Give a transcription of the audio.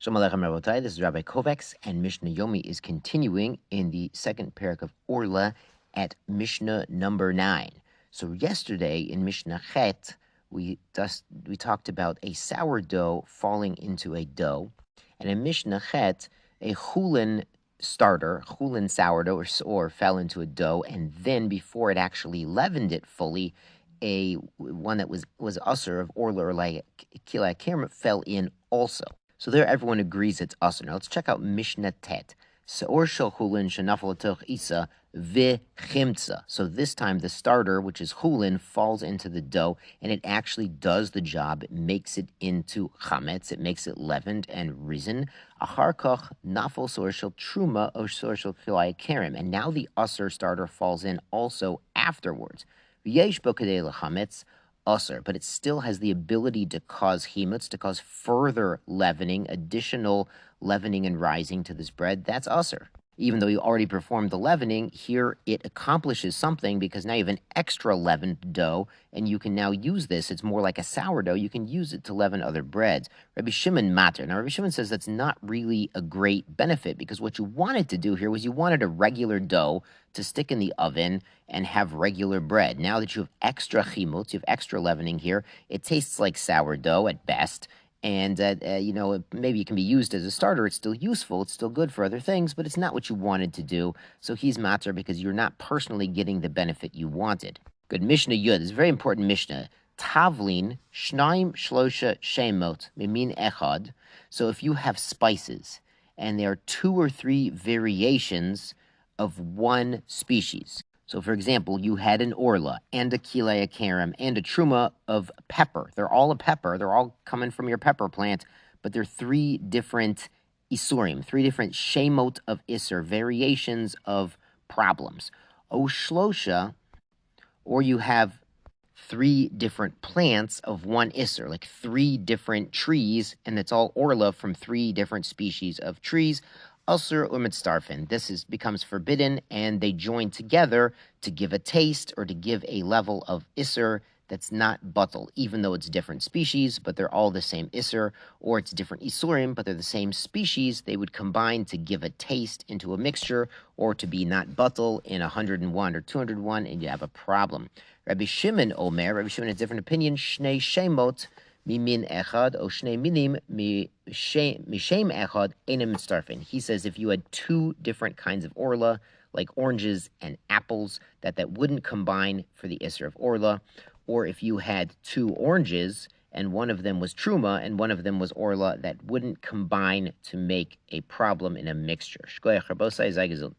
Shalom Aleichem Rabotai, this is Rabbi Kovacs, and Mishnah Yomi is continuing in the second parak of Orlah at Mishnah number 9. So yesterday in Mishnah Chet, we talked about a sourdough falling into a dough, and in Mishnah Chet, a chulin sourdough, or fell into a dough, and then before it actually leavened it fully, one that was isur of Orlah or like kilai kerem fell in also. So there everyone agrees it's isur. Now let's check out Mishnah Tet. Seor shel chulin shenafal letoch isa v'chimtza. So this time the starter, which is chulin, falls into the dough, and it actually does the job. It makes it into chametz. It makes it leavened and risen. Achar kach nafal seor shel truma or seor shel kilai kerem. And now the isur starter falls in also afterwards. V'yesh bo kadei lechametz. Isur, but it still has the ability to cause chimutz, to cause further leavening, additional leavening and rising to this bread. That's isur. Even though you already performed the leavening, here it accomplishes something because now you have an extra leavened dough, and you can now use this. It's more like a sourdough. You can use it to leaven other breads. Rabbi Shimon matter. Now, Rabbi Shimon says that's not really a great benefit because what you wanted to do here was you wanted a regular dough to stick in the oven and have regular bread. Now that you have extra chimutz, you have extra leavening here, it tastes like sourdough at best. And, maybe it can be used as a starter. It's still useful. It's still good for other things, but it's not what you wanted to do. So he's matzor because you're not personally getting the benefit you wanted. Good. Mishnah Yud. This is a very important Mishnah. Tavlin, shnaim shlosha shemot, mimin echad. So if you have spices, and there are 2 or 3 variations of one species. So, for example, you had an Orlah and a kilei kerem and a truma of pepper. They're all a pepper. They're all coming from your pepper plant, but they're 3 different isurim, 3 different shemot of isur, variations of problems. O shlosha, or you have 3 different plants of one isur, like 3 different trees, and it's all Orlah from 3 different species of trees. Isur u'mitztarfin. This becomes forbidden, and they join together to give a taste or to give a level of isur that's not batal, even though it's different species, but they're all the same isur, or it's different isurim, but they're the same species. They would combine to give a taste into a mixture, or to be not batal in 101 or 201, and you have a problem. Rabbi Shimon Omer, Rabbi Shimon has a different opinion. Shnei shemot mimin echad o shnei minim mishem echad enim mitztarfin. He says if you had 2 different kinds of Orlah, like oranges and apples, that wouldn't combine for the isur of Orlah, or if you had 2 oranges and one of them was truma and one of them was Orlah, that wouldn't combine to make a problem in a mixture. Shkoyach Rabosai Zai Gesund.